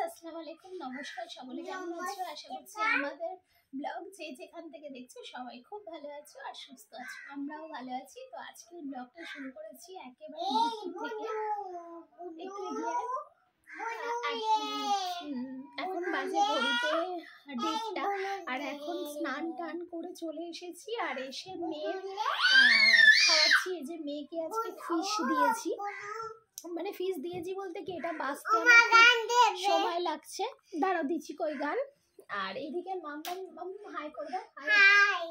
আসসালামু আলাইকুম, নমস্কার। সকলে কেমন আছো? আশা করছি আমাদের ব্লগ যে যেখান থেকে দেখছো সবাই খুব ভালো আছো আর সুস্থ আছো। আমরাও ভালো আছি। তো আজকে ব্লগটা শুরু করেছি একেবারে দুপুর থেকে। একটু এগিয়ে এখন বাজে ঘড়িতে 1:30 আর এখন স্নান টান করে চলে এসেছি। আর এসে মেয়ের খাওয়াচ্ছি। এই যে মেয়েকে আজকে ফিশ দিয়েছি, মানে ফিশ দিয়েছি বলতে কি এটা বাঁচতে সময় লাগছে। দাঁড়াও দিচ্ছি কই গান। আর এদিকে মাম্মাম হাই করে দাও, হাই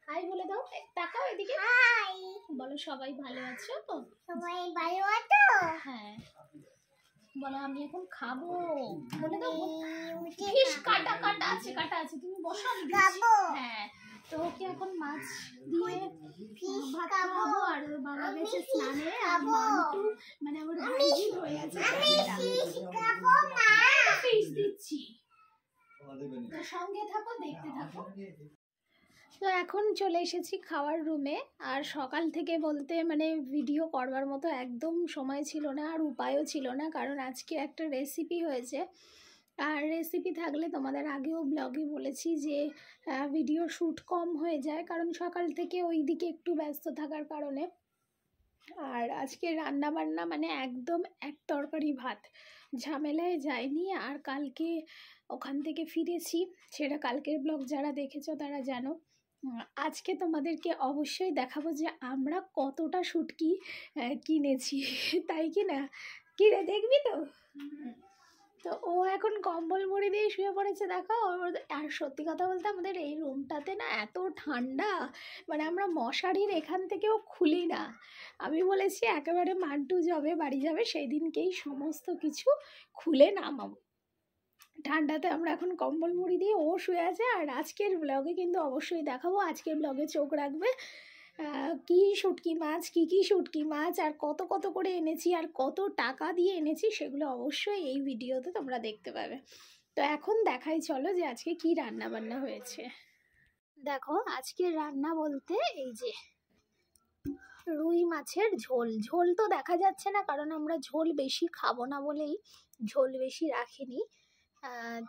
হাই বলে দাও, তাকাও এদিকে, হাই বলো। সবাই ভালো আছো তো? সবাই ভালো আছো? হ্যাঁ বলো আমি এখন খাবো বলে দাও। ফিশ কাটা কাটা আছে, কাটা আছে, তুমি বসো আমি খাবো। হ্যাঁ তো ওকে এখন মাছ দিয়ে ভাত খাবো। আর ওর বাবা গেছে স্নানে, আর মান্টু মানে আমার ভাইজি হয়ে আছে। ফিশ দিচ্ছি, সঙ্গে থাকো, দেখতে থাকো। তো এখন চলে এসেছি খাওয়ার রুমে। আর সকাল থেকে বলতে মানে ভিডিও করবার মতো একদম সময় ছিল না আর উপায়ও ছিল না, কারণ আজকে একটা রেসিপি হয়েছে। আর রেসিপি থাকলে তোমাদের আগেও ব্লগে বলেছি যে ভিডিও শ্যুট কম হয়ে যায়, কারণ সকাল থেকে ওই দিকে একটু ব্যস্ত থাকার কারণে। আর আজকে রান্না বান্না মানে একদম এক তরকারি ভাত, ঝামেলায় যায়নি। আর কালকে ওখান থেকে ফিরেছি, সেটা কালকের ব্লগ যারা দেখেছো তারা জানো। আজকে তোমাদেরকে অবশ্যই দেখাবো যে আমরা কতটা শুটকি কিনেছি, তাই কি না? কিনে দেখবি তো? তো ও এখন কম্বল মুড়ি দিয়ে শুয়ে পড়েছে, দেখো। আর সত্যি কথা বলতে আমাদের এই রুমটাতে না এত ঠান্ডা, মানে আমরা মশারির এখান থেকেও খুলি না। আমি বলেছি একেবারে মান্টু যবে বাড়ি যাবে সেই দিনকেই সমস্ত কিছু খুলে নামাবো। ঠান্ডাতে আমরা এখন কম্বল মুড়ি দিয়ে ও শুয়ে আছে। আর আজকের ব্লগে কিন্তু অবশ্যই দেখাবো, আজকের ব্লগে চোখ রাখবে কি শুটকি মাছ, কি শুটকি মাছ আর কত কত করে এনেছি আর কত টাকা দিয়ে এনেছি, সেগুলো অবশ্যই এই ভিডিওতে তোমরা দেখতে পাবে। তো এখন দেখাই চলো যে আজকে কি রান্না বান্না হয়েছে। দেখো আজকে রান্না বলতে এই যে রুই মাছের ঝোল। ঝোল তো দেখা যাচ্ছে না, কারণ আমরা ঝোল বেশি খাবো না বলেই ঝোল বেশি রাখিনি।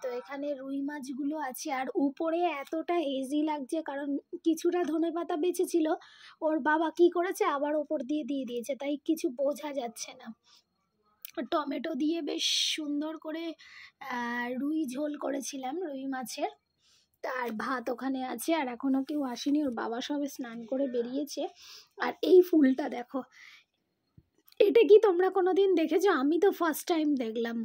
তো এখানে রুই মাছগুলো আছে। আর উপরে এতটা হেজি লাগছে কারণ কিছুটা ধনেপাতা বেঁচেছিল, ওর বাবা কি করেছে আবার ওপর দিয়ে দিয়েছে, তাই কিছু বোঝা যাচ্ছে না। টমেটো দিয়ে বেশ সুন্দর করে রুই ঝোল করেছিলাম রুই মাছের। তার ভাত ওখানে আছে। আর এখনও কেউ আসেনি, ওর বাবা সবে স্নান করে বেরিয়েছে। আর এই ফুলটা দেখো, এটা কি তোমরা কোনোদিন দেখেছো? আমি তো ফার্স্ট টাইম দেখলাম।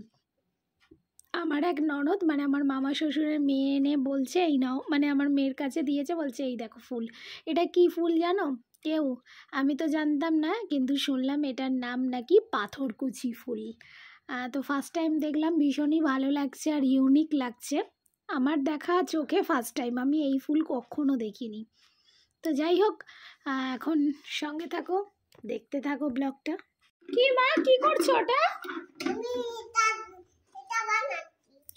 আমার এক ননদ মানে আমার মামা শ্বশুরের মেয়ে এনে বলছে এই নাও, মানে আমার মেয়ের কাছে দিয়েছে, বলছে এই দেখো ফুল। এটা কি ফুল জানো কেউ? আমি তো জানতাম না, কিন্তু শুনলাম এটার নাম নাকি পাথরকুচি ফুল। তো ফার্স্ট টাইম দেখলাম, ভীষণই ভালো লাগছে আর ইউনিক লাগছে। আমার দেখা চোখে ফার্স্ট টাইম, আমি এই ফুল কখনো দেখিনি। তো যাই হোক, এখন সঙ্গে থাকো, দেখতে থাকো ব্লগটা। কি মা কি করছো ওটা?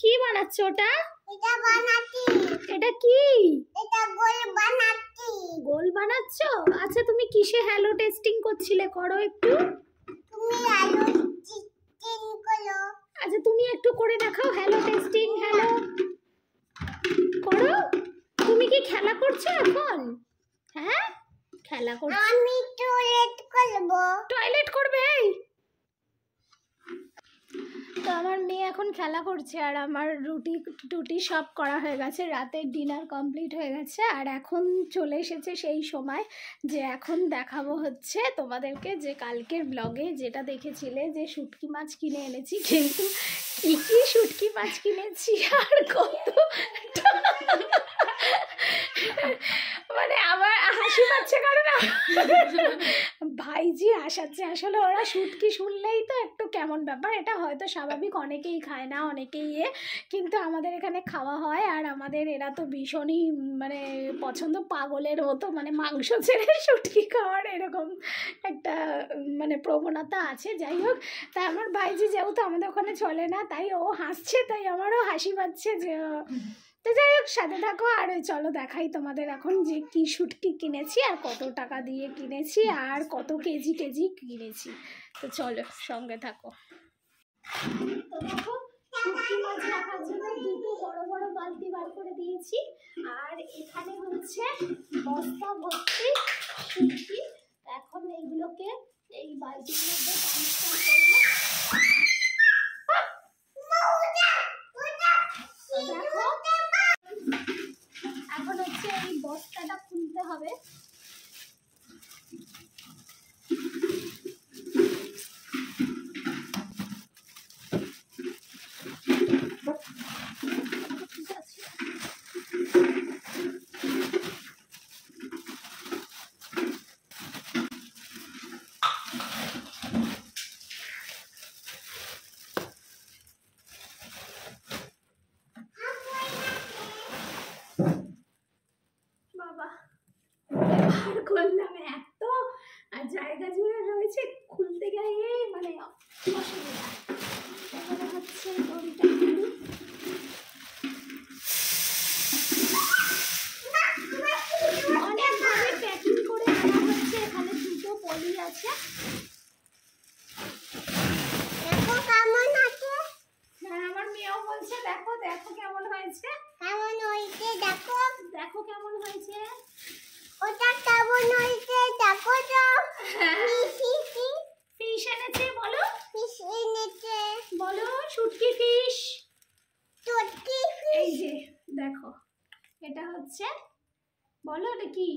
কি বানাচ্ছ ওটা? এটা বানাচ্ছি। এটা কি? এটা গোল বানাচ্ছি। গোল বানাচ্ছ? আচ্ছা তুমি কিসে হ্যালো টেস্টিং করছিলে? করো একটু। তুমি হ্যালো টেস্টিং করো। আচ্ছা তুমি একটু করে দেখাও হ্যালো টেস্টিং। হ্যালো করো। তুমি কি খেলা করছো এখন? হ্যাঁ খেলা করছো? আমি টয়লেট করব। টয়লেট করবে? তো আমার মেয়ে এখন খেলা করছে আর আমার রুটি সব করা হয়ে গেছে, রাতের ডিনার কমপ্লিট হয়ে গেছে। আর এখন চলে এসেছে সেই সময় যে এখন দেখাবো হচ্ছে তোমাদেরকে যে কালকের ব্লগে যেটা দেখেছিলে যে শুটকি মাছ কিনে এনেছি, কিন্তু কি শুটকি মাছ কিনেছি আর কত মানে আমার হাসি পাচ্ছে কারণ ভাইজি হাসাচ্ছে। আসলে ওরা শুটকি শুনলেই তো একটু কেমন ব্যাপার, এটা হয়তো স্বাভাবিক, অনেকেই খায় না অনেকেই কিন্তু আমাদের এখানে খাওয়া হয়। আর আমাদের এরা তো ভীষণই মানে পছন্দ, পাগলের মতো, মানে মাংস ছেড়ে শুটকি খাওয়ার এরকম একটা মানে প্রবণতা আছে। যাই হোক, তাই আমার ভাইজি যেহেতু আমাদের ওখানে চলে না তাই ও হাসছে, তাই আমারও হাসি পাচ্ছে যে। তো যাই হোক সাথে থাকো আর চলো দেখাই তোমাদের এখন যে কি শুটকি কিনেছি আর কত টাকা দিয়ে কিনেছি আর কত কেজি কিনেছি। তো চলো সঙ্গে থাকো। তো দেখো শুটকি মাছ রাখার জন্য দুটো বড় বড় বালতি বার করে দিয়েছি। আর এখানে হচ্ছে বস্তা ভর্তি শুটকি। এখন এইগুলোকে এই বালতির মধ্যে ট্রান্সফার করবো। দেখো এখন হচ্ছে এই বস্তাটা খুলতে হবে। করলাম এত জায়গা জুড়ে রয়েছে, খুলতে গিয়ে মানে অসুবিধা। এখানে হচ্ছে দড়িটা খুলি। অনেকভাবে প্যাকিং করে আনা হচ্ছে। এখানে দুটো পলি আছে। দেখো কেমন আছে। হ্যাঁ আমার মেয়েও বলছে দেখো দেখো কেমন হয়েছে। কেমন হয়েছে দেখো, দেখো কেমন হয়েছে। ওটা কেমন হয়েছে দেখো তো। ফিশ এনেছে বলো, ফিশ এনেছে বলো, শুটকি ফিশ, শুটকি ফিশ। এই যে দেখো এটা হচ্ছে, বলো এটা কি,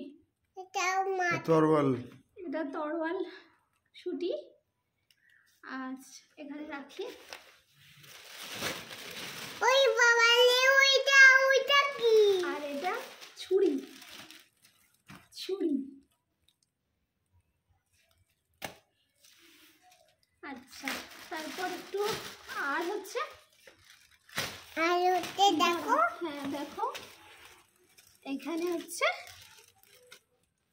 এটা তরোয়াল, এটা তরোয়াল শুটি। আচ্ছা এখানে রাখি। ওই বাবা লে ওইটা ওইটা কি, আর এটা ছুরি, ছুরি। আচ্ছা তারপর একটু আর হচ্ছে, আর হচ্ছে দেখো, হ্যাঁ দেখো এখানে হচ্ছে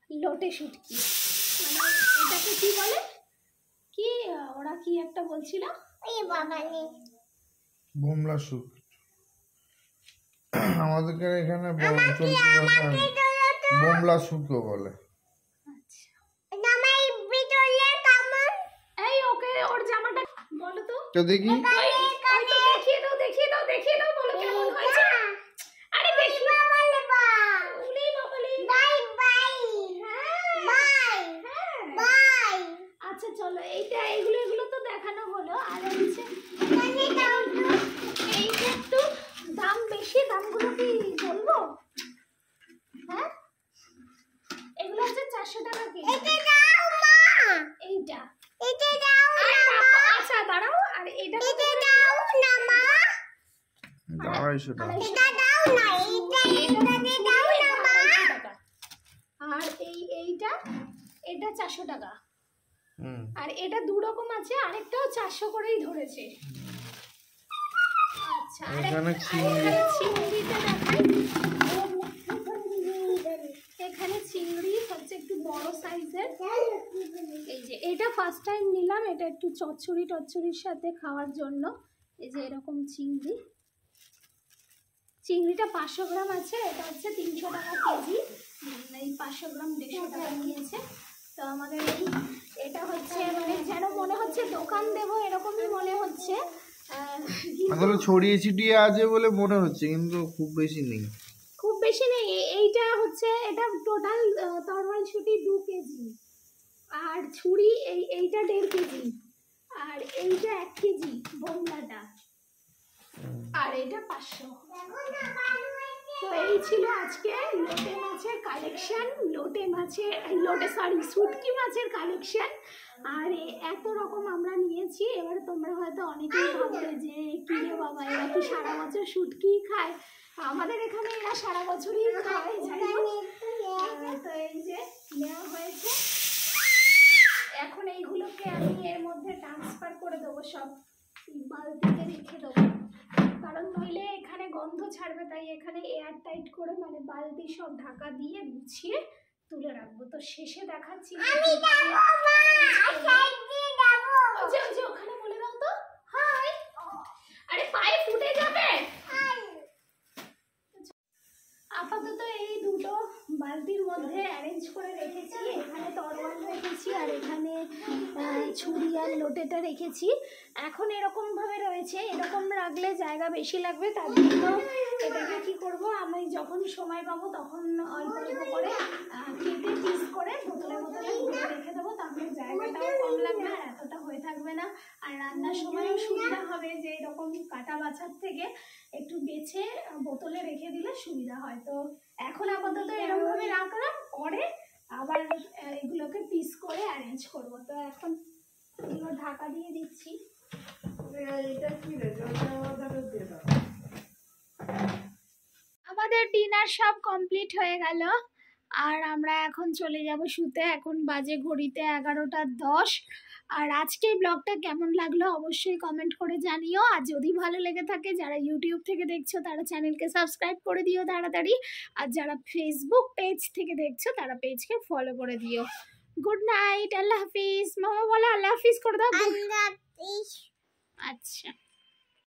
লোটে শুটকি, মানে এটাকে কি বলে, কি ওরা কি একটা বলছিল, এই বাগানে বোমলা শুট, আমাদের এখানে বোমলা শুটও বলে। ওর জামাটা বলো তো দেখি, দেখিয়ে দাও দেখিয়ে দাও দেখিয়ে দাও, বলো কেমন হয়েছে। আরে দেখি বাবালে বা উলি বাবালে বাই বাই, হ্যাঁ বাই হ্যাঁ বাই। আচ্ছা চলো এইটা এগুলো তো দেখানো হলো। আর হচ্ছে এখানে দাও তো, এইটা একটু দাম বেশি, দামগুলো কি বলবো, হ্যাঁ এগুলো হচ্ছে 400 টাকা কেজি। এটা দাও মা, এইটা এটা দাও না মা। আচ্ছা দাঁড়াও, আর এটা দাও না মা, 250 টাকা। এটা দাও না, এটা দাও না মা। আর এইটা এটা 400 টাকা। আর এটা দু রকম আছে, আরেকটাও 400 করেই ধরেছে। আচ্ছা আর এখানে চিংড়িটা দেখাই। এখানে চিংড়ি হচ্ছে একটু বড় সাইজের। এই যে এটা ফার্স্ট টাইম নিলাম, এটা একটু চচ্চড়ি টচ্চড়ির সাথে খাওয়ার জন্য। এই যে এরকম চিংড়ি, চিংড়িটা 500 গ্রাম আছে, এটা হচ্ছে 300 টাকা কেজি। এই 500 গ্রাম 150 টাকা নিয়েছে। তো আমাদের এটা হচ্ছে মানে যেন মনে হচ্ছে দোকান দেবো এরকমই মনে হচ্ছে, আসলে ছড়িয়ে ছিটিয়ে আছে বলে মনে হচ্ছে, কিন্তু খুব বেশি নেই, খুব বেশি নেই। এইটা হচ্ছে এটা টোটাল তরোয়াল শুটি 2 কেজি, আর ছুরি এইটা 1.5 কেজি, আর এইটা 1 কেজি বোমলাটা, আর এটা 500। তো এই ছিল আজকে লোটে মাছের কালেকশন, শুটকি মাছের কালেকশন। আর এত রকম আমরা নিয়েছি। এবার তোমরা হয়তো অনেকেই ভাববে যে কি রে বাবা এরা কি সারা বছর শুটকি খায়, আমাদের এখানে এরা সারা বছরই খায়। তো এই যে নেওয়া হয়েছে, এখন এইগুলোকে আমি এর মধ্যে ট্রান্সফার করে দেবো, সব বালতিতে রেখে দেবো, কারণ নইলে এখানে গন্ধ ছাড়বে। তাই এখানে এয়ার টাইট করে মানে বালতি সব ঢাকা দিয়ে গুছিয়ে তুলে রাখবো। তো শেষে দেখাচ্ছি, ওখানে বলে দাও তো হাই। আরে পায়ে ফুটে যাবে। আপাতত এই দুটো বালতির মধ্যে অ্যারেঞ্জ করে রেখেছি। এখানে তরোয়াল রেখেছি, আর এখানে ছুরি আর লোটেটা রেখেছি। এখন এরকম ভাবে রয়েছে, এরকম রাখবো থাকলে জায়গা বেশি লাগবে, তার জন্য এটাকে কি করব, আমি যখন সময় পাবো তখন অল্প অল্প করে কেটে পিস করে বোতলে বোতলে রেখে দেবো, তাহলে জায়গাটাও কম লাগবে আর এতটা হয়ে থাকবে না। আর রান্নার সময়ও সুবিধা হবে, যে এরকম কাটা বাছার থেকে একটু বেছে বোতলে রেখে দিলে সুবিধা হয়। তো এখন আপাতত এরকমভাবে রাখলাম, পরে আবার এগুলোকে পিস করে অ্যারেঞ্জ করব। তো এখন এগুলো ঢাকা দিয়ে দিচ্ছি। আমাদের ডিনার সব কমপ্লিট হয়ে গেল, আর আমরা এখন চলে যাব শুতে। এখন বাজে ঘড়িতে 11টা 10। আর আজকের ব্লগটা কেমন লাগলো অবশ্যই কমেন্ট করে জানিও। আর যদি ভালো লেগে থাকে, যারা ইউটিউব থেকে দেখছো তারা চ্যানেলকে সাবস্ক্রাইব করে দিও তাড়াতাড়ি, আর যারা ফেসবুক পেজ থেকে দেখছো তারা পেজকে ফলো করে দিও। গুড নাইট, আল্লাহ হাফিজ। মামা বলো আল্লাহ হাফিজ করে দাও। আচ্ছা।